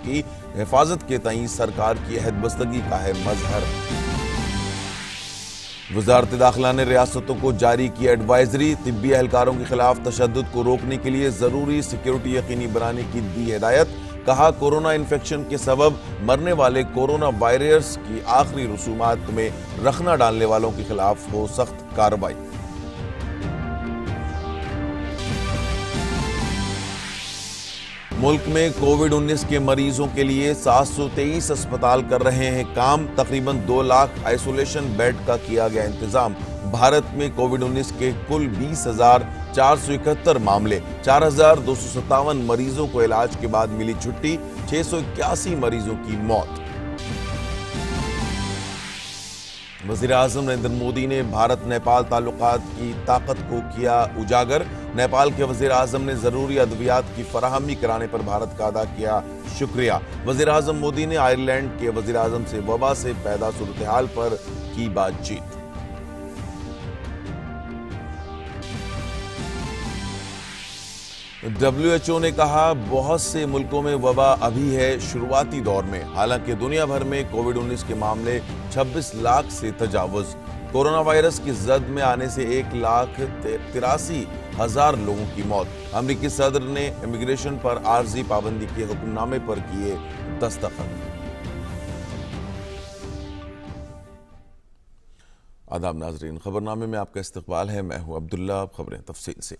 की हिफाजत के तई सरकार की अहदबस्तगी का है मजहर। वजारत दाखिला ने रियासतों को जारी की एडवाइजरी, तिब्बी एहलकारों के खिलाफ तशद्दुद को रोकने के लिए जरूरी सिक्योरिटी यकीनी बनाने की दी हिदायत। कहा, कोरोना इन्फेक्शन के सबब मरने वाले कोरोना वायरस की आखिरी रसूमात में रखना डालने वालों के खिलाफ हो सख्त कार्रवाई। मुल्क में कोविड-19 के मरीजों के लिए 723 अस्पताल कर रहे हैं काम। तकरीबन 2 लाख आइसोलेशन बेड का किया गया इंतजाम। भारत में कोविड-19 के कुल 20,471 मामले, 4,257 मरीजों को इलाज के बाद मिली छुट्टी, 681 मरीजों की मौत। वज़ीर-ए-आज़म नरेंद्र मोदी ने भारत नेपाल ताल्लुकात की ताकत को किया उजागर। नेपाल के वज़ीर-ए-आज़म ने जरूरी अद्वियात की फराहमी कराने पर भारत का अदा किया शुक्रिया। वज़ीर-ए-आज़म मोदी ने आयरलैंड के वज़ीर-ए-आज़म से वबा से पैदा सूरत-ए-हाल पर की बातचीत। WHO ने कहा, बहुत से मुल्कों में वबा अभी है शुरुआती दौर में। हालांकि दुनिया भर में कोविड-19 के मामले 26 लाख से तजावुज। कोरोना वायरस की जद में आने से 1,83,000 लोगों की मौत। अमेरिकी सदर ने इमिग्रेशन पर आर्जी पाबंदी के हुक्मनामे पर किए दस्तखत। आदाब नाजरीन, खबरनामे में आपका इस्तकबाल है। मैं हूं अब्दुल्ला। खबरें तफसील से।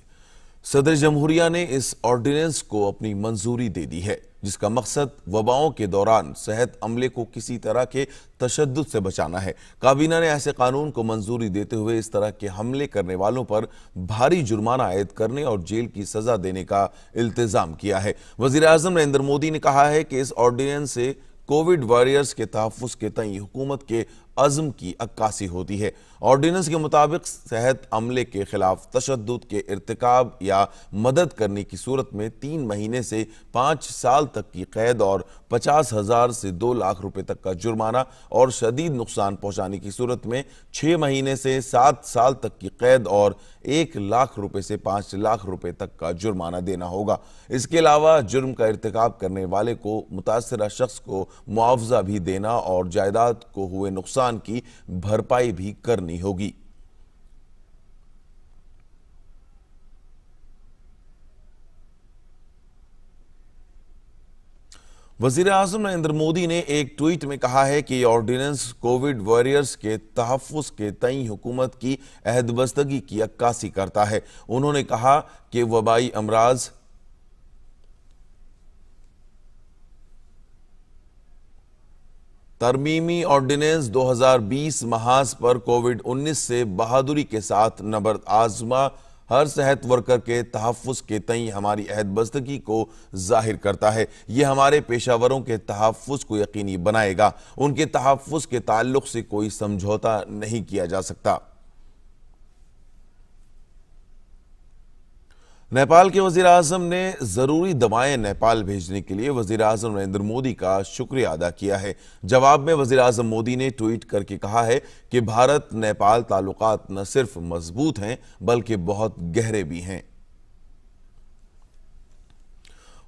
सदर जमहूरिया ने इस ऑर्डिनेंस को अपनी मंजूरी दे दी है, जिसका मकसद वबाओं के दौरान सेहत अमले को किसी तरह के तशद्दुद से बचाना है। काबीना ने ऐसे कानून को मंजूरी देते हुए इस तरह के हमले करने वालों पर भारी जुर्माना आयद करने और जेल की सजा देने का इल्तिजाम किया है। वज़ीर-ए-आज़म नरेंद्र मोदी ने कहा है कि इस ऑर्डिनेंस से कोविड वॉरियर्स के तहफ़्फ़ुज़ के तई हुकूमत के अज़्म की अक्कासी होती है। ऑर्डिनेंस के मुताबिक सेहत अमले के खिलाफ तशद्दुद के इर्तिकाब या मदद करने की सूरत में 3 महीने से 5 साल तक की कैद और 50,000 से 2 लाख रुपए तक का जुर्माना, और शदीद नुकसान पहुंचाने की सूरत में 6 महीने से 7 साल तक की कैद और 1 लाख रुपए से 5 लाख रुपए तक का जुर्माना देना होगा। इसके अलावा जुर्म का इर्तिकाब करने वाले को मुतासरा शख्स को मुआवजा भी देना और जायदाद को हुए नुकसान की भरपाई भी करनी होगी। वज़ीर-ए-आज़म नरेंद्र मोदी ने एक ट्वीट में कहा है कि यह ऑर्डिनेंस कोविड वॉरियर्स के तहफ़्फ़ुज़ के तई हुकूमत की अहदबस्तगी की अक्कासी करता है। उन्होंने कहा कि वबाई अमराज तरमीमी ऑर्डिनेंस 2020 महाज पर कोविड-19 से बहादुरी के साथ नबर्द आजमा हर सेहत वर्कर के तहफ़्फ़ुज़ के तई हमारी अहदबस्तगी को जाहिर करता है। यह हमारे पेशावरों के तहफ़्फ़ुज़ को यकीनी बनाएगा। उनके तहफ़्फ़ुज़ के ताल्लुक़ से कोई समझौता नहीं किया जा सकता। नेपाल के वज़ीर-ए-आज़म ने ज़रूरी दवाएं नेपाल भेजने के लिए वज़ीर-ए-आज़म नरेंद्र मोदी का शुक्रिया अदा किया है। जवाब में वज़ीर-ए-आज़म मोदी ने ट्वीट करके कहा है कि भारत नेपाल ताल्लुकात न सिर्फ मजबूत हैं बल्कि बहुत गहरे भी हैं।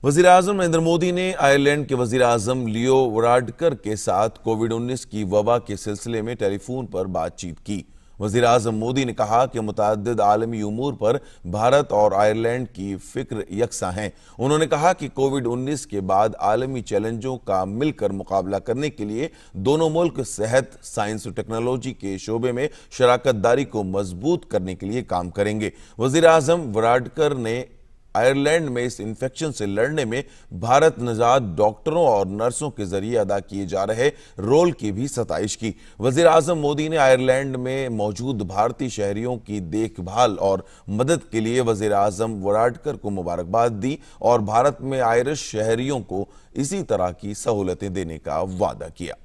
वज़ीर-ए-आज़म नरेंद्र मोदी ने आयरलैंड के वज़ीर-ए-आज़म लियो वराडकर के साथ कोविड-19 की वबा के सिलसिले में टेलीफोन पर बातचीत की। वज़ीर-ए-आज़म मोदी ने कहा कि मुतअद्दिद आलमी उमूर पर भारत और आयरलैंड की फिक्र यकसां हैं। उन्होंने कहा कि कोविड-19 के बाद आलमी चैलेंजों का मिलकर मुकाबला करने के लिए दोनों मुल्क सेहत, साइंस और टेक्नोलॉजी के शोबे में शराकत दारी को मजबूत करने के लिए काम करेंगे। वज़ीर-ए-आज़म वराडकर ने आयरलैंड में इस इन्फेक्शन से लड़ने में भारत नजात डॉक्टरों और नर्सों के जरिए अदा किए जा रहे रोल की भी सताइश की। वज़ीर-ए-आज़म मोदी ने आयरलैंड में मौजूद भारतीय शहरियों की देखभाल और मदद के लिए वज़ीर-ए-आज़म वराडकर को मुबारकबाद दी और भारत में आयरिश शहरियों को इसी तरह की सहूलतें देने का वादा किया।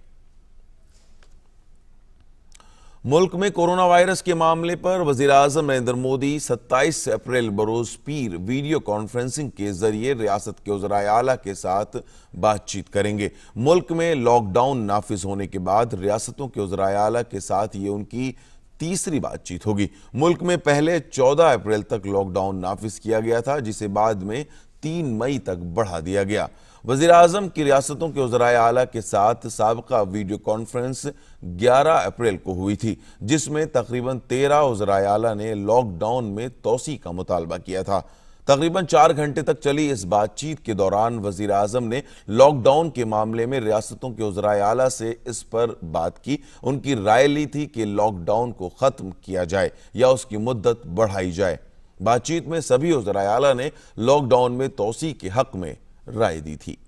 मुल्क में कोरोना वायरस के मामले पर वज़ीर-ए-आज़म नरेंद्र मोदी 27 अप्रैल बरोज पीर वीडियो कॉन्फ्रेंसिंग के जरिए रियासत के वज़राए आला के साथ बातचीत करेंगे। मुल्क में लॉकडाउन नाफिज होने के बाद रियासतों के वज़राए आला के साथ ये उनकी तीसरी बातचीत होगी। मुल्क में पहले 14 अप्रैल तक लॉकडाउन नाफिज किया गया था, जिसे बाद में 3 मई तक बढ़ा दिया गया। वज़ीर आज़म की रियासतों के वज़राए आला के साथ साबिक़ा वीडियो कॉन्फ्रेंस 11 अप्रैल को हुई थी, जिसमें तकरीबन 13 वज़राए आला ने लॉकडाउन में तोसी का मुतालबा किया था। तकरीबन 4 घंटे तक चली इस बातचीत के दौरान वज़ीर आज़म ने लॉकडाउन के मामले में रियासतों के वज़राए आला से इस पर बात की। उनकी राय ली थी कि लॉकडाउन को ख़त्म किया जाए या उसकी मुद्दत बढ़ाई जाए। बातचीत में सभी वज़राए आला ने लॉकडाउन में तोसी के हक में राय दी थी।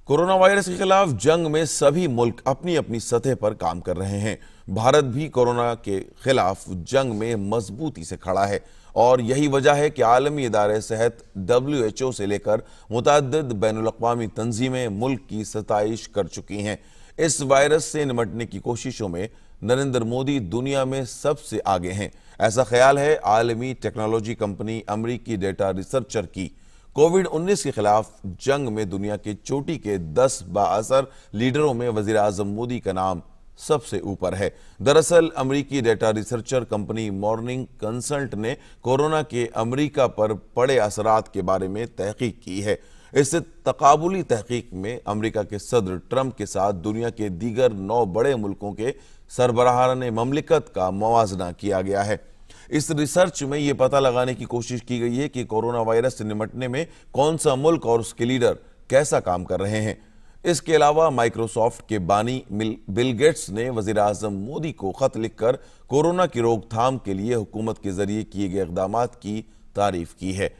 कोरोना वायरस के खिलाफ जंग में सभी मुल्क अपनी अपनी सतह पर काम कर रहे हैं। भारत भी कोरोना के खिलाफ जंग में मजबूती से खड़ा है और यही वजह है कि आलमी इदारे सेहत WHO से लेकर मुतअद्दिद बैनुल-अक़वामी तंजीमें मुल्क की सताइश कर चुकी हैं। इस वायरस से निपटने की कोशिशों में नरेंद्र मोदी दुनिया में सबसे आगे हैं। ऐसा ख्याल है आलमी टेक्नोलॉजी कंपनी अमरीकी डेटा रिसर्चर की। कोविड-19 के खिलाफ जंग में दुनिया के चोटी के 10 बाअसर लीडरों में वज़ीर आज़म मोदी का नाम सबसे ऊपर है। दरअसल अमरीकी data researcher company morning consult ने कोरोना के अमरीका पर पड़े असरात के बारे में तहकीक की है। इस तकाबुली तहकीक में अमरीका के सदर ट्रंप के साथ दुनिया के दीगर 9 बड़े मुल्कों के सरबराहान ममलिकत का मुवाजना किया गया है। इस रिसर्च में यह पता लगाने की कोशिश की गई है कि कोरोना वायरस से निपटने में कौन सा मुल्क और उसके लीडर कैसा काम कर रहे हैं। इसके अलावा माइक्रोसॉफ्ट के बानी बिल गेट्स ने वज़ीर आज़म मोदी को खत लिखकर कोरोना की रोकथाम के लिए हुकूमत के जरिए किए गए इक़दामात की तारीफ की है।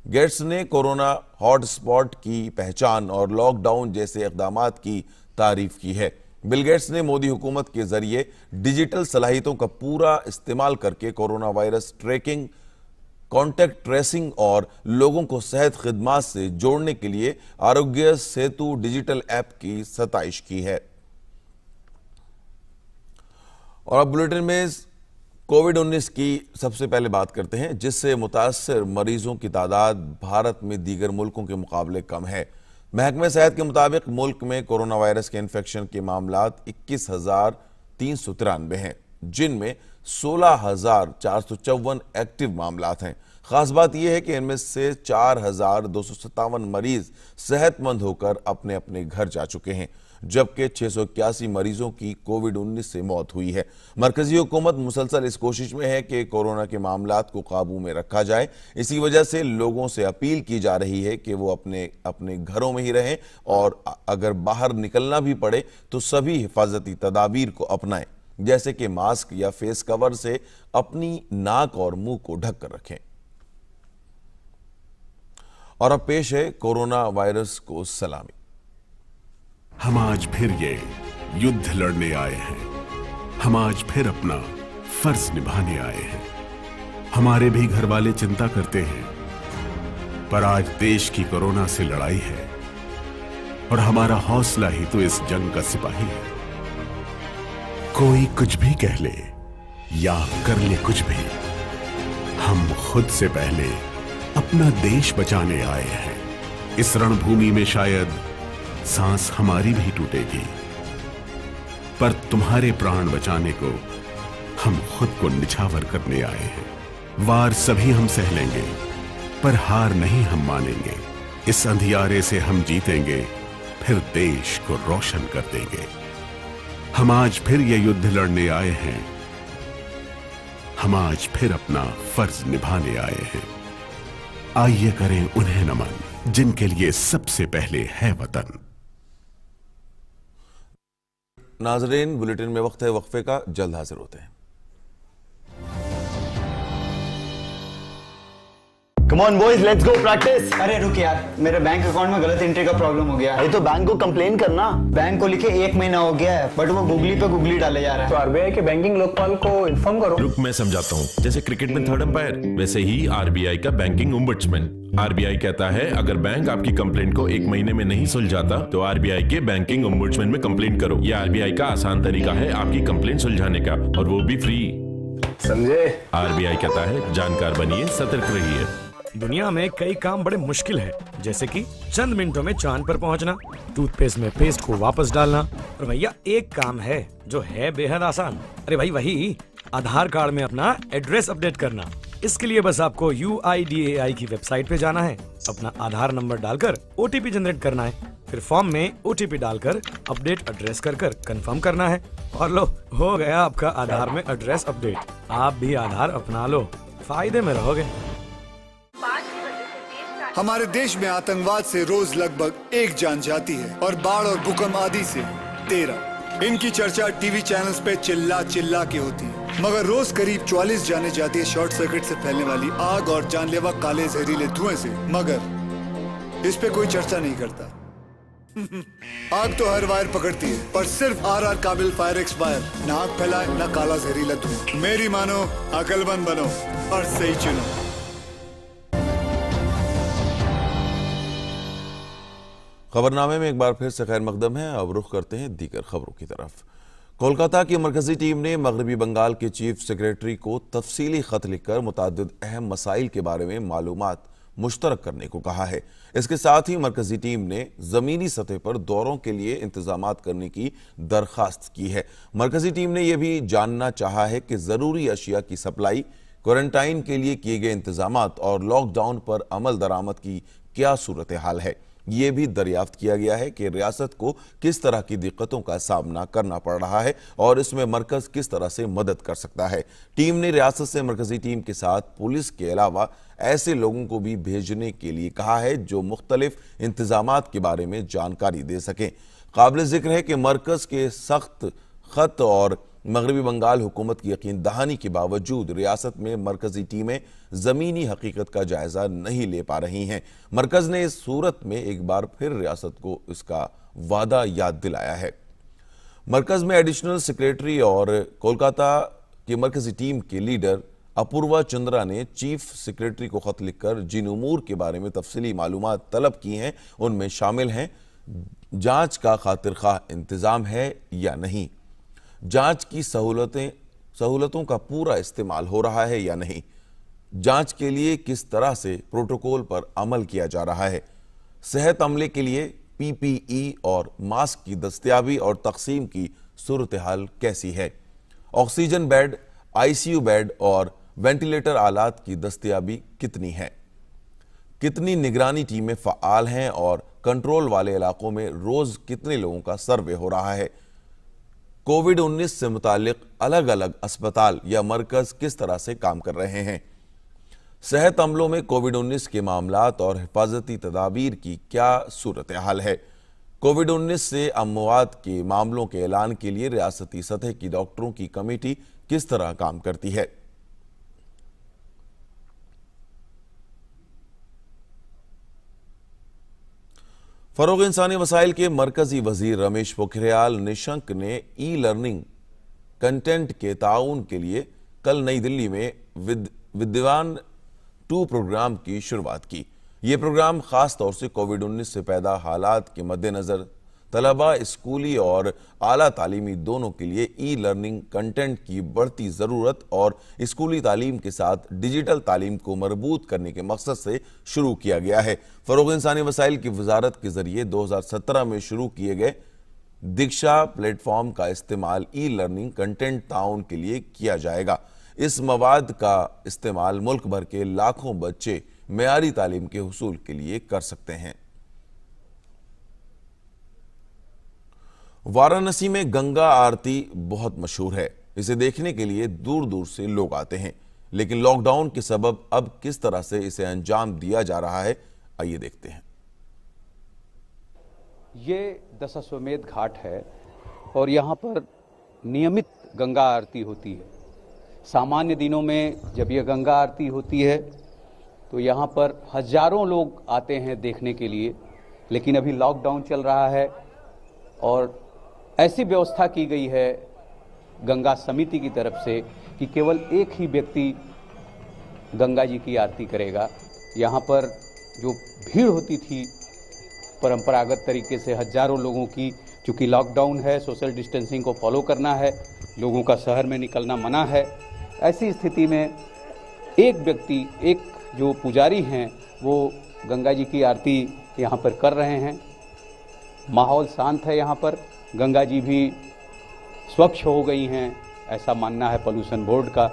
गेट्स ने कोरोना हॉटस्पॉट की पहचान और लॉकडाउन जैसे इक़दामात की तारीफ की है। बिल गेट्स ने मोदी हुकूमत के जरिए डिजिटल सलाहियतों का पूरा इस्तेमाल करके corona virus tracking, contact tracing और लोगों को सेहत खिदमात से जोड़ने के लिए आरोग्य सेतु डिजिटल ऐप की सताइश की है। और अब बुलेटिन में कोविड-19 की सबसे पहले बात करते हैं, जिससे मुतासर मरीजों की तादाद भारत में दीगर मुल्कों के मुकाबले कम है। महकमे सेहत के मुताबिक मुल्क में कोरोना वायरस के इन्फेक्शन के मामलात 21,393 हैं, जिनमें 16,454 एक्टिव मामलात हैं। खास बात यह है कि इनमें से 4,257 मरीज सेहतमंद होकर अपने अपने घर जा चुके हैं, जबकि 681 मरीजों की कोविड-19 से मौत हुई है। मरकजी हुकूमत मुसलसल इस कोशिश में है कि कोरोना के मामलात को काबू में रखा जाए। इसी वजह से लोगों से अपील की जा रही है कि वो अपने अपने घरों में ही रहें और अगर बाहर निकलना भी पड़े तो सभी हिफाजती तदाबीर को अपनाएं, जैसे कि मास्क या फेस कवर से अपनी नाक और मुंह को ढक कर रखें। और अब पेश है कोरोना वायरस को सलामी। हम आज फिर ये युद्ध लड़ने आए हैं। हम आज फिर अपना फर्ज निभाने आए हैं। हमारे भी घर वाले चिंता करते हैं, पर आज देश की कोरोना से लड़ाई है और हमारा हौसला ही तो इस जंग का सिपाही है। कोई कुछ भी कह ले या कर ले कुछ भी, हम खुद से पहले अपना देश बचाने आए हैं। इस रणभूमि में शायद सांस हमारी भी टूटेगी, पर तुम्हारे प्राण बचाने को हम खुद को निछावर करने आए हैं। वार सभी हम सह लेंगे, पर हार नहीं हम मानेंगे। इस अंधियारे से हम जीतेंगे, फिर देश को रोशन कर देंगे। हम आज फिर ये युद्ध लड़ने आए हैं। हम आज फिर अपना फर्ज निभाने आए हैं। आइए करें उन्हें नमन जिनके लिए सबसे पहले है वतन। नाजरीन, बुलेटिन में वक्त है वक्फे का, जल्द हाजिर होते हैं। Come on boys, let's go practice। अरे रुक यार, मेरे बैंक अकाउंट में गलत एंट्री का प्रॉब्लम हो गया है। अरे तो बैंक को कंप्लेन करना। बैंक को लिखे 1 महीना हो गया है, बट वो गूगली पे गूगली डाले जा रहा है। तो आरबीआई के बैंकिंग लोकपाल को इन्फॉर्म करो। रुक, मैं समझाता हूँ। जैसे क्रिकेट में थर्ड अंपायर, वैसे ही आरबीआई का बैंकिंग ओम्बड्समैन। आरबीआई कहता है अगर बैंक आपकी कंप्लेंट को 1 महीने में नहीं सुलझाता तो आरबीआई के बैंकिंग ओम्बड्समैन में कंप्लेंट करो। यह आरबीआई का आसान तरीका है आपकी कंप्लेंट सुलझाने का, और वो भी फ्री। समझे? आरबीआई कहता है जानकार बनिए, सतर्क रहिए। दुनिया में कई काम बड़े मुश्किल है, जैसे कि चंद मिनटों में चांद पर पहुंचना, टूथपेस्ट में पेस्ट को वापस डालना। और भैया एक काम है जो है बेहद आसान। अरे भाई वही आधार कार्ड में अपना एड्रेस अपडेट करना। इसके लिए बस आपको UIDAI की वेबसाइट पे जाना है, अपना आधार नंबर डालकर OTP जनरेट करना है, फिर फॉर्म में OTP डालकर अपडेट एड्रेस कर कंफर्म करना है और लो, हो गया आपका आधार में एड्रेस अपडेट। आप भी आधार अपना लो, फायदे में रहोगे। हमारे देश में आतंकवाद से रोज लगभग 1 जान जाती है और बाढ़ और भूकंप आदि से 13। इनकी चर्चा टीवी चैनल्स पे चिल्ला चिल्ला के होती है, मगर रोज करीब 44 जाने जाती है शॉर्ट सर्किट से फैलने वाली आग और जानलेवा काले जहरीले धुएं से, मगर इस पे कोई चर्चा नहीं करता। आग तो हर वायर पकड़ती है, पर सिर्फ RR काबिल फायर एक्सपायर ना आग फैलाए ना काला जहरीला धुआं। मेरी मानो, अकलमंद बनो और सही चुनो। खबरनामे में एक बार फिर से खैर मकदम है। अब रुख करते हैं दीगर खबरों की तरफ। कोलकाता की मरकजी टीम ने मगरबी बंगाल के चीफ सेक्रेटरी को तफसीली खत लिखकर मुतादिद अहम मसाइल के बारे में मालूमात मुश्तरक करने को कहा है। इसके साथ ही मरकजी टीम ने जमीनी सतह पर दौरों के लिए इंतजामात करने की दरखास्त की है। मरकजी टीम ने यह भी जानना चाहा है कि जरूरी अशिया की सप्लाई, क्वारंटाइन के लिए किए गए इंतजामात और लॉकडाउन पर अमल दरामद की क्या सूरत हाल है। ये भी दरियाफ्त किया गया है कि रियासत को किस तरह की दिक्कतों का सामना करना पड़ रहा है और इसमें मरकज किस तरह से मदद कर सकता है। टीम ने रियासत से मरकजी टीम के साथ पुलिस के अलावा ऐसे लोगों को भी भेजने के लिए कहा है जो मुख्तलिफ इंतजामात के बारे में जानकारी दे सकें। काबिल जिक्र है कि मरकज के सख्त खत और मगरबी बंगाल हुकूमत की यकीन दहानी के बावजूद रियासत में मरकजी टीमें जमीनी हकीकत का जायजा नहीं ले पा रही हैं। मरकज ने इस सूरत में एक बार फिर रियासत को इसका वादा याद दिलाया है। मरकज में एडिशनल सेक्रेटरी और कोलकाता की मरकजी टीम के लीडर अपूर्वा चंद्रा ने चीफ सेक्रेटरी को खत लिखकर जिन उमूर के बारे में तफसीली मालूमात तलब की हैं उनमें शामिल हैं जांच का खातिर खाह इंतजाम है या नहीं, जांच की सहूलतों का पूरा इस्तेमाल हो रहा है या नहीं, जांच के लिए किस तरह से प्रोटोकॉल पर अमल किया जा रहा है, सेहत अमले के लिए PPE और मास्क की दस्तयाबी और तकसीम की सूरत हाल कैसी है, ऑक्सीजन बेड, ICU बेड और वेंटिलेटर आलात की दस्तयाबी कितनी है, कितनी निगरानी टीमें फ़आल हैं और कंट्रोल वाले इलाकों में रोज कितने लोगों का सर्वे हो रहा है, कोविड-19 से मुतालिक अलग अलग अस्पताल या मरकज किस तरह से काम कर रहे हैं, सेहत अमलों में कोविड-19 के मामलात और हिफाजती तदाबीर की क्या सूरत हाल है, कोविड-19 से अमवात के मामलों के ऐलान के लिए रियासती सतह की डॉक्टरों की कमेटी किस तरह काम करती है। फरोग इंसानी वसाइल के मरकजी वजीर रमेश पोखरियाल निशंक ने ई-लर्निंग कंटेंट के ताउन के लिए कल नई दिल्ली में विद्वान 2 प्रोग्राम की शुरुआत की। ये प्रोग्राम खास तौर से कोविड-19 से पैदा हालात के मद्देनजर तलबा, स्कूली और आला तालीमी दोनों के लिए ई-लर्निंग कंटेंट की बढ़ती ज़रूरत और स्कूली तालीम के साथ डिजिटल तालीम को मरबूत करने के मकसद से शुरू किया गया है। फरोग इंसानी वसाइल की वजारत के जरिए 2017 में शुरू किए गए दीक्षा प्लेटफॉर्म का इस्तेमाल ई-लर्निंग कंटेंट ताउन के लिए किया जाएगा। इस मवाद का इस्तेमाल मुल्क भर के लाखों बच्चे मेयारी तालीम के हुसूल के लिए कर सकते हैं। वाराणसी में गंगा आरती बहुत मशहूर है, इसे देखने के लिए दूर दूर से लोग आते हैं, लेकिन लॉकडाउन के सबब अब किस तरह से इसे अंजाम दिया जा रहा है, आइए देखते हैं। ये दशाश्वमेध घाट है और यहाँ पर नियमित गंगा आरती होती है। सामान्य दिनों में जब यह गंगा आरती होती है तो यहाँ पर हजारों लोग आते हैं देखने के लिए, लेकिन अभी लॉकडाउन चल रहा है और ऐसी व्यवस्था की गई है गंगा समिति की तरफ से कि केवल एक ही व्यक्ति गंगा जी की आरती करेगा। यहाँ पर जो भीड़ होती थी परंपरागत तरीके से हजारों लोगों की, चूँकि लॉकडाउन है, सोशल डिस्टेंसिंग को फॉलो करना है, लोगों का शहर में निकलना मना है, ऐसी स्थिति में एक व्यक्ति, एक जो पुजारी हैं वो गंगा जी की आरती यहाँ पर कर रहे हैं। माहौल शांत है, यहाँ पर गंगा जी भी स्वच्छ हो गई हैं, ऐसा मानना है पोल्यूशन बोर्ड का।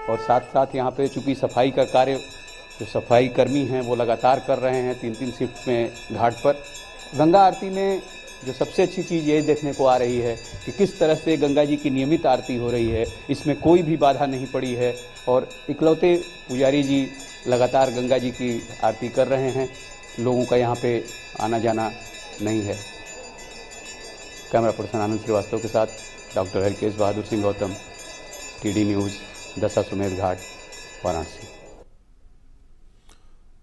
और साथ साथ यहाँ पे चूँकि सफाई का कार्य जो सफाई कर्मी हैं वो लगातार कर रहे हैं 3-3 शिफ्ट में घाट पर। गंगा आरती में जो सबसे अच्छी चीज़ ये देखने को आ रही है कि किस तरह से गंगा जी की नियमित आरती हो रही है, इसमें कोई भी बाधा नहीं पड़ी है और इकलौते पुजारी जी लगातार गंगा जी की आरती कर रहे हैं। लोगों का यहाँ पे आना जाना नहीं है। कैमरा पर्सन आनंद श्रीवास्तव के साथ doctor Harkesh Bahadur Singh Gautam, TD news, Dashashwamedh Ghat, Varanasi.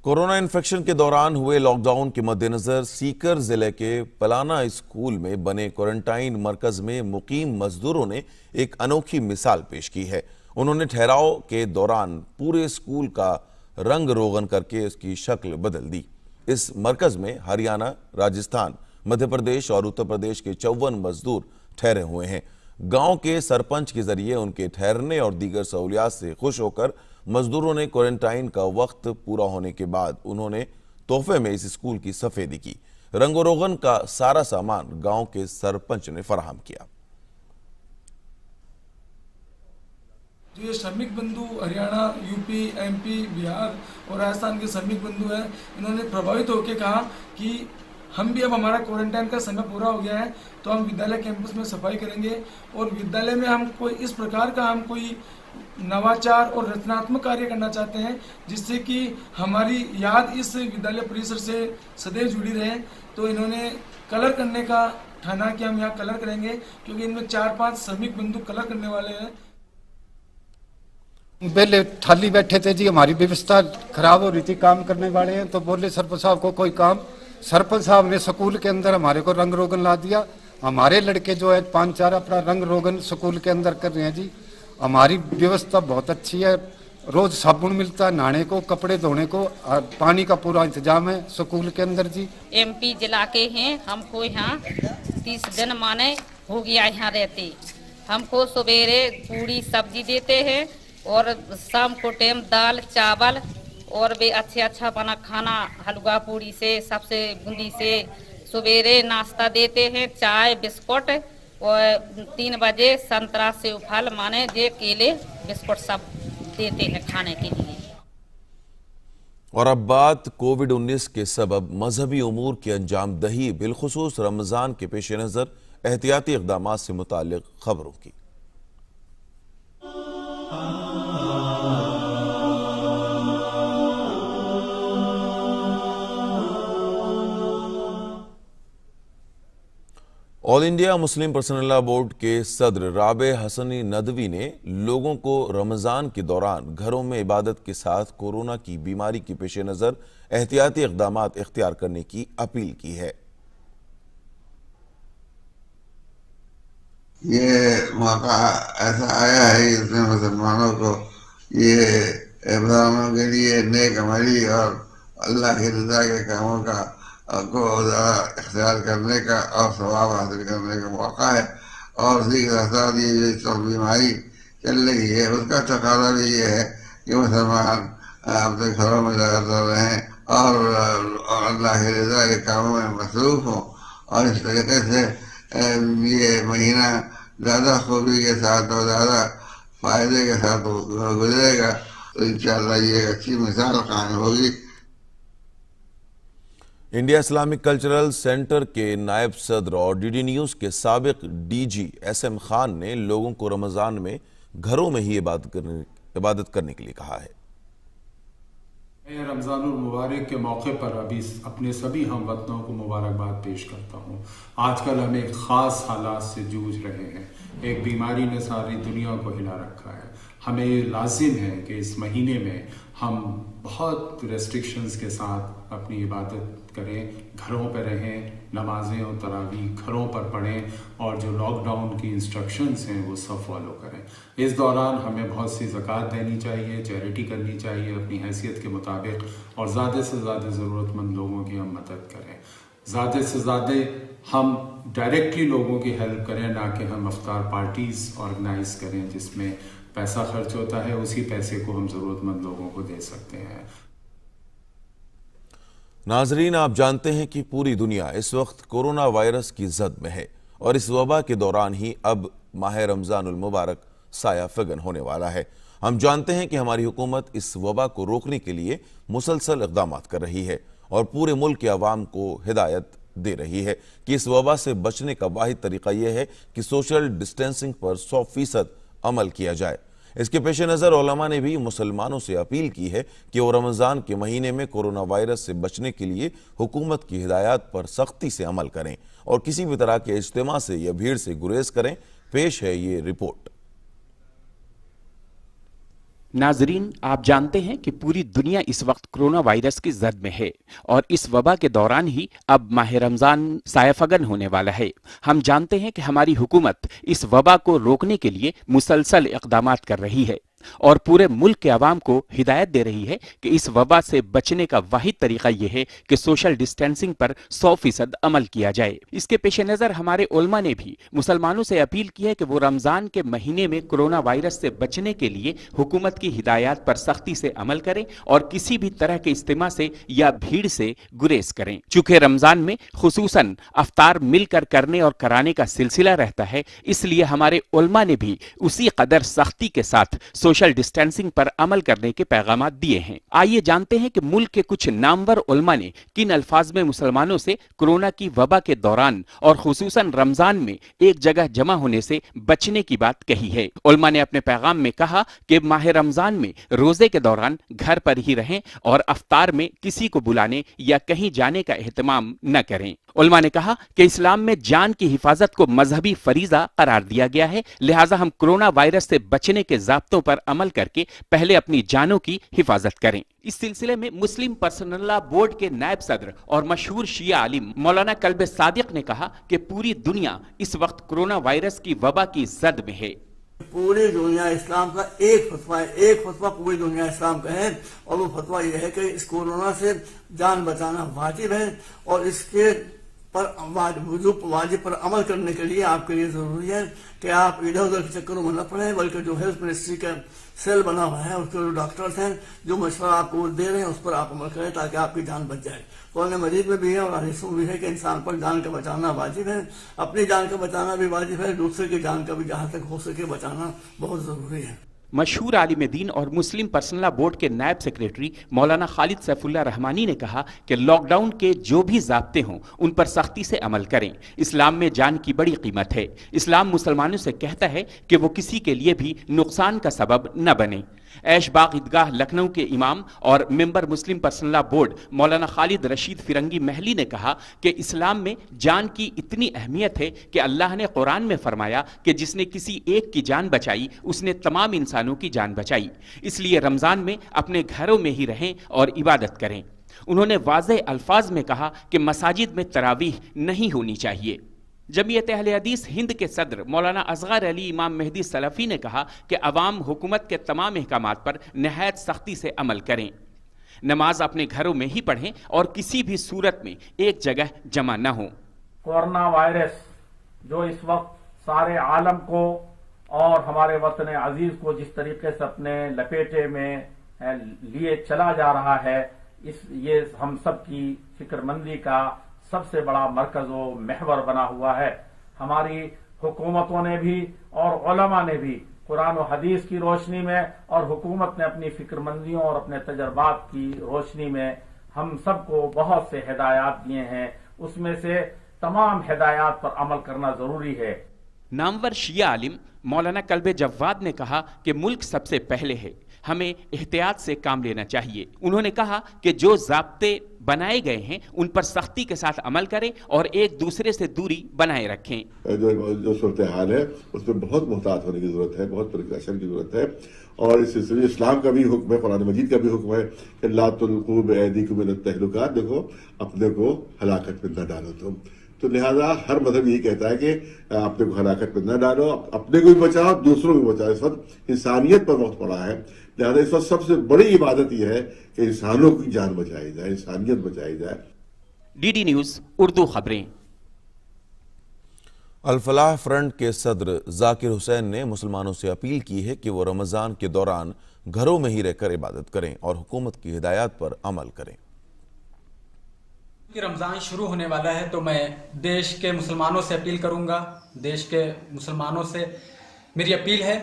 Corona infection के दौरान हुए लॉकडाउन के मद्देनजर सीकर जिले के पलाना स्कूल में बने क्वारंटाइन मरकज में मुकीम मजदूरों ने एक अनोखी मिसाल पेश की है। उन्होंने ठहराव के दौरान पूरे स्कूल का रंग रोगन करके उसकी शक्ल बदल दी। इस मरकज में हरियाणा, राजस्थान, मध्य प्रदेश और उत्तर प्रदेश के 54 मजदूर ठहरे हुए हैं। गांव के सरपंच के जरिए उनके ठहरने और दीगर सहूलियात से खुश होकर मजदूरों ने क्वारंटाइन का वक्त पूरा होने के बाद उन्होंने तोहफे में इस स्कूल की सफेदी की। रंगोरोगन का सारा सामान गांव के सरपंच ने फराहम किया। जो ये श्रमिक बंधु हरियाणा, यूपी, एमपी, बिहार और राजस्थान के श्रमिक बंधु हैं, इन्होंने प्रभावित होकर कहा कि हम भी अब हमारा क्वारंटाइन का समय पूरा हो गया है तो हम विद्यालय कैंपस में सफाई करेंगे और विद्यालय में हम कोई इस प्रकार का कोई नवाचार और रचनात्मक कार्य करना चाहते हैं जिससे कि हमारी याद इस विद्यालय परिसर से सदैव जुड़ी रहे। तो इन्होंने कलर करने का ठाना कि हम यहाँ कलर करेंगे क्योंकि इनमें 4-5 श्रमिक बंधु कलर करने वाले हैं। पहले थाली बैठे थे जी, हमारी व्यवस्था खराब हो रही थी, काम करने वाले हैं तो बोले सरपंच साहब को कोई काम। सरपंच साहब ने स्कूल के अंदर हमारे को रंग रोगन ला दिया। हमारे लड़के जो है 5-4 अपना रंग रोगन स्कूल के अंदर कर रहे हैं जी। हमारी व्यवस्था बहुत अच्छी है, रोज साबुन मिलता है नहाने को, कपड़े धोने को, पानी का पूरा इंतजाम है स्कूल के अंदर जी। एमपी जिला के हैं, हमको यहाँ 30 दिन माने हो गया यहाँ रहते। हमको सवेरे पूरी सब्जी देते हैं और शाम को टाइम दाल चावल और भी अच्छा बना खाना हलवा पूरी से सबसे बूंदी से सवेरे नाश्ता देते हैं, चाय बिस्कुट और 3 बजे संतरा से फल माने जे केले बिस्कुट सब देते हैं खाने के लिए। और अब बात कोविड-19 के सबब मजहबी उमूर की अंजाम दही बिलखुसूस रमजान के पेश नजर एहतियाती इक़दामात से मुताल्लिक खबरों की। All India Muslim personal law board के सदर राबे हसनी नदवी ने लोगों को रमज़ान के दौरान घरों में इबादत के साथ कोरोना की बीमारी के पेश नज़र एहतियाती इक़दामात इख्तियार करने की अपील की है। ये मौका ऐसा आया है इसमें मुसलमानों को ये इब्राहिम के लिए नेक अमली और अल्लाह की रज़ा के कामों का को इख्तियार करने का और सवाब हासिल करने का मौका है। और उसी के साथ ये जो बीमारी चल रही है उसका तकाज़ा भी ये है कि मुसलमान अपने घरों में लगातार रहें और अल्लाह की रज़ा के कामों में मसरूफ़ हों और इस तरीके से ये महीना ज़्यादा खूबी के साथ और ज़्यादा फ़ायदे के साथ गुजरेगा तो इंशाअल्लाह ये एक अच्छी मिसाल कायम होगी। इंडिया इस्लामिक कल्चरल सेंटर के नायब सदर और डीडी न्यूज़ के साबिक डीजी SM खान ने लोगों को रमज़ान में घरों में ही इबादत करने के लिए कहा है। मैं रमज़ानुल मुबारक के मौके पर अभी अपने सभी हमवतनों को मुबारकबाद पेश करता हूँ। आजकल हम एक ख़ास हालात से जूझ रहे हैं, एक बीमारी ने सारी दुनिया को हिला रखा है। हमें लाजिम है कि इस महीने में हम बहुत रेस्ट्रिक्शंस के साथ अपनी इबादत करें, घरों पर रहें, नमाजें और तरावीह घरों पर पढ़ें और जो लॉकडाउन की इंस्ट्रक्शंस हैं वो सब फॉलो करें। इस दौरान हमें बहुत सी ज़कात देनी चाहिए, चैरिटी करनी चाहिए अपनी हैसियत के मुताबिक और ज़्यादा से ज़्यादा ज़रूरतमंद लोगों की हम मदद करें। ज़्यादा से ज़्यादा हम डायरेक्टली लोगों की हेल्प करें, ना कि हम इफ्तार पार्टीज़ ऑर्गेनाइज करें जिसमें पैसा खर्च होता है, उसी पैसे को हम ज़रूरतमंद लोगों को दे सकते हैं। नाजरीन, आप जानते हैं कि पूरी दुनिया इस वक्त कोरोना वायरस की जद में है और इस वबा के दौरान ही अब माह रमज़ानुल मुबारक साया फगन होने वाला है। हम जानते हैं कि हमारी हुकूमत इस वबा को रोकने के लिए मुसलसल इक़दाम कर रही है और पूरे मुल्क के अवाम को हिदायत दे रही है कि इस वबा से बचने का वाहिद तरीका यह है कि सोशल डिस्टेंसिंग पर 100% अमल किया जाए। इसके पेश नज़र उलमा ने भी मुसलमानों से अपील की है कि वो रमज़ान के महीने में कोरोना वायरस से बचने के लिए हुकूमत की हिदायत पर सख्ती से अमल करें और किसी भी तरह के इज्तिमा से या भीड़ से गुरेज करें। पेश है ये रिपोर्ट। नाजरीन, आप जानते हैं कि पूरी दुनिया इस वक्त कोरोना वायरस की जद में है और इस वबा के दौरान ही अब माह रमजान सायफगन होने वाला है। हम जानते हैं कि हमारी हुकूमत इस वबा को रोकने के लिए मुसलसल इक़दामात कर रही है और पूरे मुल्क के अवाम को हिदायत दे रही है कि इस वबा से बचने का वाहिद तरीका यह है कि सोशल डिस्टेंसिंग पर 100% अमल किया जाए। इसके पेश नज़र हमारे उलमा ने भी मुसलमानों से अपील की है कि वो रमज़ान के महीने में कोरोना वायरस से बचने के लिए हुकूमत की हिदायत पर सख्ती से अमल करें और किसी भी तरह के इज्तिमा से या भीड़ से गुरेज करें। चूंकि रमज़ान में खुसूसन अफ्तार मिलकर करने और कराने का सिलसिला रहता है, इसलिए हमारे उलमा ने भी उसी कदर सख्ती के साथ सोशल डिस्टेंसिंग पर अमल करने के पैगाम दिए हैं। आइए जानते हैं कि मुल्क के कुछ नामवर उलमा ने किन अल्फाज में मुसलमानों से कोरोना की वबा के दौरान और खुसूसन रमजान में एक जगह जमा होने से बचने की बात कही है। उलमा ने अपने पैगाम में कहा कि माह रमजान में रोजे के दौरान घर पर ही रहें और अफ्तार में किसी को बुलाने या कहीं जाने का एहतमाम न करें। उलमा ने कहा कि इस्लाम में जान की हिफाजत को मजहबी फरीजा करार दिया गया है, लिहाजा हम कोरोना वायरस से बचने के ज़ाब्तों पर अमल करके पहले अपनी जानों की हिफाजत करें। इस सिलसिले में मुस्लिम पर्सनल लॉ बोर्ड के नायब सदर और मशहूर शिया आलिम मौलाना कल्बे सादिक ने कहा कि पूरी दुनिया इस वक्त कोरोना वायरस की वबा की जद में है। पूरी दुनिया इस्लाम का एक फतवा पूरी दुनिया इस्लाम का है और वो फतवा यह है कि इस कोरोना से जान बचाना वाजिब है और इसके पर वाजिब पर अमल करने के लिए आपके लिए जरूरी है कि आप इधर उधर के चक्करों में न पड़े, बल्कि जो हेल्थ मिनिस्ट्री का सेल बना हुआ है उसके जो डॉक्टर्स हैं जो मशवरा आपको दे रहे हैं उस पर आप अमल करें ताकि आपकी जान बच जाए। कुरान मजीद में भी है और हदीसों में भी है कि इंसान पर जान का बचाना वाजिब है, अपनी जान का बचाना भी वाजिब है, दूसरे की जान का भी जहाँ तक हो सके बचाना बहुत जरूरी है। मशहूर आलिम दीन और मुस्लिम पर्सनल लॉ बोर्ड के नायब सेक्रेटरी मौलाना खालिद सैफुल्लाह रहमानी ने कहा कि लॉकडाउन के जो भी ज़ाब्ते हों उन पर सख्ती से अमल करें। इस्लाम में जान की बड़ी कीमत है। इस्लाम मुसलमानों से कहता है कि वो किसी के लिए भी नुकसान का सबब न बने। ऐशबाग ईदगाह लखनऊ के इमाम और मेंबर मुस्लिम पर्सनल लॉ बोर्ड मौलाना खालिद रशीद फिरंगी महली ने कहा कि इस्लाम में जान की इतनी अहमियत है कि अल्लाह ने कुरान में फरमाया कि जिसने किसी एक की जान बचाई उसने तमाम इंसानों की जान बचाई। इसलिए रमजान में अपने घरों में ही रहें और इबादत करें। उन्होंने वाज़ेह अल्फाज में कहा कि मसाजिद में तरावीह नहीं होनी चाहिए। जमीयत अहले हदीस हिंद के सदर मौलाना असगर अली इमाम मेहदी सलफ़ी ने कहा कि अवाम हुकूमत के तमाम अहकामात पर नहायत सख्ती से अमल करें, नमाज अपने घरों में ही पढ़ें और किसी भी सूरत में एक जगह जमा न हो। कोरोना वायरस जो इस वक्त सारे आलम को और हमारे वतन अजीज को जिस तरीके से अपने लपेटे में लिए चला जा रहा है, ये हम सब की फिक्रमंदी का सबसे बड़ा मरकज व महवर बना हुआ है। हमारी हुकूमतों ने भी और उलमा ने भी कुरान और हदीस की रोशनी में और हुकूमत ने अपनी फिक्रमंदियों और अपने तजर्बात की रोशनी में हम सबको बहुत से हिदायत दिए हैं। उसमें से तमाम हिदायत पर अमल करना जरूरी है। नामवर शिया आलिम मौलाना कल्बे जव्वाद ने कहा कि मुल्क सबसे पहले है, हमें एहतियात से काम लेना चाहिए। उन्होंने कहा कि जो ज़ाब्ते बनाए गए हैं उन पर सख्ती के साथ अमल करें और एक दूसरे से दूरी बनाए रखें। जो सूरत हाल है उसमें बहुत मोहतात होने की जरूरत है, बहुत प्रिकॉशन की जरूरत है और इस सिलसिले इस्लाम का भी हुक्म है, कुरान मजीद का भी हुक्म है कि ला तुल्कू बिअयदीकुम इला तहलुका, देखो अपने को हलाकत में न डालो तुम। तो लिहाजा हर मजहब यही कहता है कि अपने को हलाकत में न डालो, अपने को भी बचाओ दूसरों को भी बचाओ। इस वक्त इंसानियत पर वक्त पड़ा है, लिहाजा इस वक्त सबसे बड़ी इबादत यह है कि इंसानों की जान बचाई जाए, इंसानियत बचाई जाए। डीडी न्यूज उर्दू खबरें। अल-फलाह फ्रंट के सदर जाकिर हुसैन ने मुसलमानों से अपील की है कि वो रमज़ान के दौरान घरों में ही रहकर इबादत करें और हुकूमत की हिदायत पर अमल करें। कि रमज़ान शुरू होने वाला है तो मैं देश के मुसलमानों से अपील करूंगा, देश के मुसलमानों से मेरी अपील है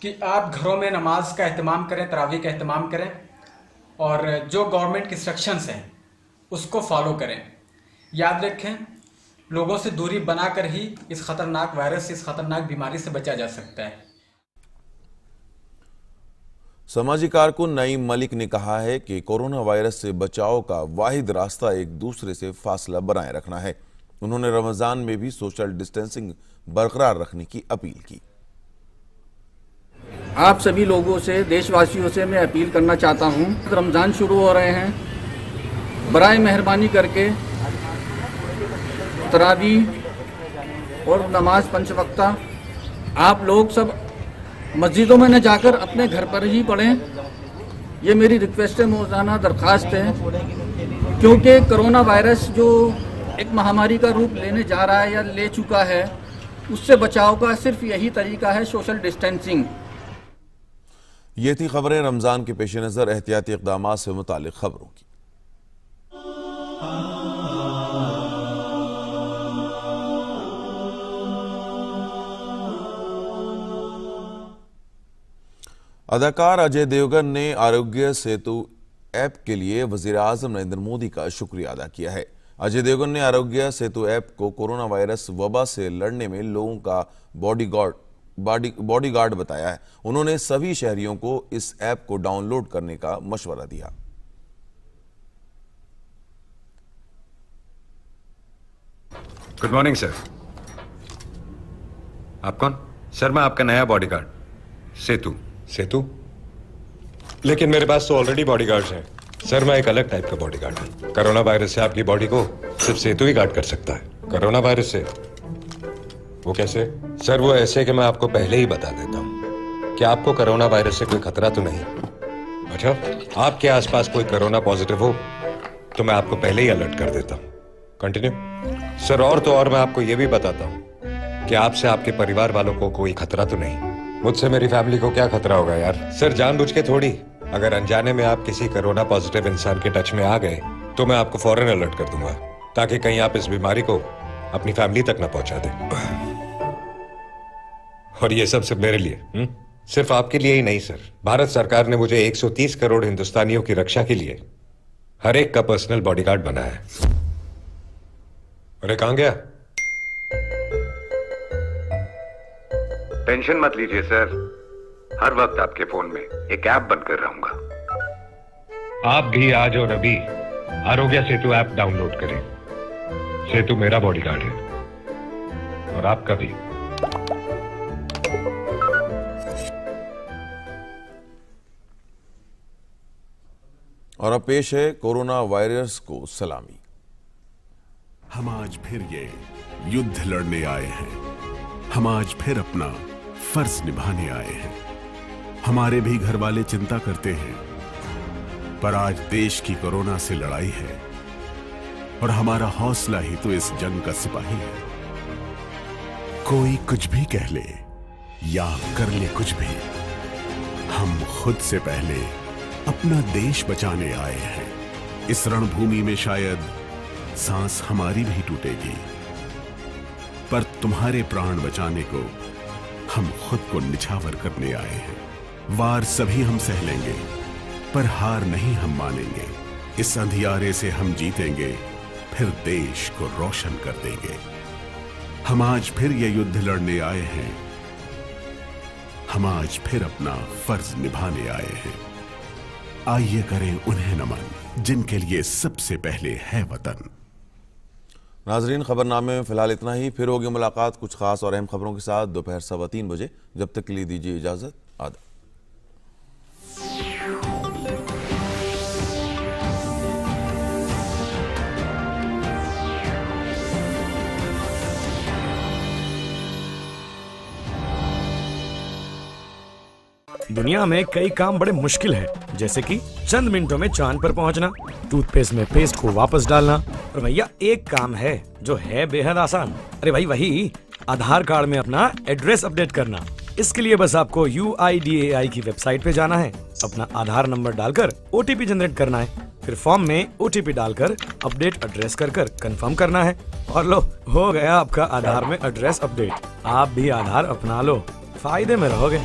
कि आप घरों में नमाज का एहतमाम करें, तरावी का एहतमाम करें और जो गवर्नमेंट के इंस्ट्रक्शंस हैं उसको फॉलो करें। याद रखें, लोगों से दूरी बनाकर ही इस खतरनाक वायरस से, इस खतरनाक बीमारी से बचा जा सकता है। समाजी कारकुन नईम मलिक ने कहा है कि कोरोना वायरस से बचाव का वाहिद रास्ता एक दूसरे से फासला बनाए रखना है। उन्होंने रमजान में भी सोशल डिस्टेंसिंग बरकरार रखने की अपील की। आप सभी लोगों से, देशवासियों से मैं अपील करना चाहता हूं, रमज़ान शुरू हो रहे हैं, बराए मेहरबानी करके तरावी और नमाज पंच वक्ता आप लोग सब मस्जिदों में न जाकर अपने घर पर ही पढ़ें। ये मेरी रिक्वेस्ट है, रोज़ाना दरख्वास्त है, क्योंकि कोरोना वायरस जो एक महामारी का रूप लेने जा रहा है या ले चुका है, उससे बचाव का सिर्फ यही तरीका है, सोशल डिस्टेंसिंग। ये थी खबरें रमजान के पेश नजर एहतियाती इक़दाम से मुतालिक खबरों की। अदाकार अजय देवगन ने आरोग्य सेतु ऐप के लिए वज़ीर-ए-आज़म नरेंद्र मोदी का शुक्रिया अदा किया है। अजय देवगन ने आरोग्य सेतु ऐप को कोरोना वायरस वबा से लड़ने में लोगों का बॉडीगार्ड बताया है। उन्होंने सभी शहरियों को इस ऐप को डाउनलोड करने का मशवरा दिया। Good morning sir. आप कौन? सर मैं आपका नया बॉडीगार्ड सेतु। सेतु? लेकिन मेरे पास तो ऑलरेडी बॉडीगार्ड्स हैं। सर मैं एक अलग टाइप का बॉडीगार्ड हूं। कोरोना वायरस से आपकी बॉडी को सिर्फ सेतु ही गार्ड कर सकता है। कोरोना वायरस से? वो कैसे? सर वो ऐसे कि मैं आपको पहले ही बता देता हूं कि आपको कोरोना वायरस से कोई खतरा तो नहीं। अच्छा, आपके आसपास कोई कोरोना पॉजिटिव हो तो मैं आपको पहले ही अलर्ट कर देता हूं। कंटिन्यू। सर और तो और मैं आपको ये भी बताता हूं कि आपसे आपके परिवार वालों को कोई खतरा तो नहीं। मुझसे मेरी फैमिली को क्या खतरा होगा यार? सर जानबूझ के थोड़ी। अगर अनजाने में आप किसी कोरोना पॉजिटिव इंसान के टच में आ गए तो मैं आपको फौरन अलर्ट कर दूंगा, ताकि कहीं आप इस बीमारी को अपनी फैमिली तक ना पहुंचा दें। और ये सब सिर्फ मेरे लिए, सिर्फ आपके लिए ही नहीं सर। भारत सरकार ने मुझे 130 करोड़ हिंदुस्तानियों की रक्षा के लिए हर एक का पर्सनल बॉडीगार्ड बनाया है। अरे कहां गया? टेंशन मत लीजिए सर, हर वक्त आपके फोन में एक ऐप बनकर रहूंगा। आप भी आज और अभी आरोग्य सेतु ऐप डाउनलोड करें। सेतु मेरा बॉडीगार्ड है और आपका भी। और अब पेश है कोरोना वायरस को सलामी। हम आज फिर ये युद्ध लड़ने आए हैं। हम आज फिर अपना फर्ज निभाने आए हैं। हमारे भी घर वाले चिंता करते हैं, पर आज देश की कोरोना से लड़ाई है और हमारा हौसला ही तो इस जंग का सिपाही है। कोई कुछ भी कह ले या कर ले कुछ भी, हम खुद से पहले अपना देश बचाने आए हैं। इस रणभूमि में शायद सांस हमारी भी टूटेगी, पर तुम्हारे प्राण बचाने को हम खुद को निछावर करने आए हैं। वार सभी हम सह लेंगे, पर हार नहीं हम मानेंगे। इस अंधियारे से हम जीतेंगे, फिर देश को रोशन कर देंगे। हम आज फिर ये युद्ध लड़ने आए हैं। हम आज फिर अपना फर्ज निभाने आए हैं। आइए करें उन्हें नमन जिनके लिए सबसे पहले है वतन। नाजरीन, खबरनामे में फिलहाल इतना ही। फिर होगी मुलाकात कुछ खास और अहम खबरों के साथ दोपहर 3:15 बजे। जब तक के लिए दीजिए इजाजत। आदाब। दुनिया में कई काम बड़े मुश्किल हैं, जैसे कि चंद मिनटों में चांद पर पहुंचना, टूथपेस्ट में पेस्ट को वापस डालना। और भैया एक काम है जो है बेहद आसान। अरे भाई वही आधार कार्ड में अपना एड्रेस अपडेट करना। इसके लिए बस आपको UIDAI की वेबसाइट पे जाना है, अपना आधार नंबर डालकर OTP जनरेट करना है, फिर फॉर्म में OTP डालकर अपडेट एड्रेस कर कंफर्म करना है और लो हो गया आपका आधार में एड्रेस अपडेट। आप भी आधार अपना लो, फायदे में रहोगे।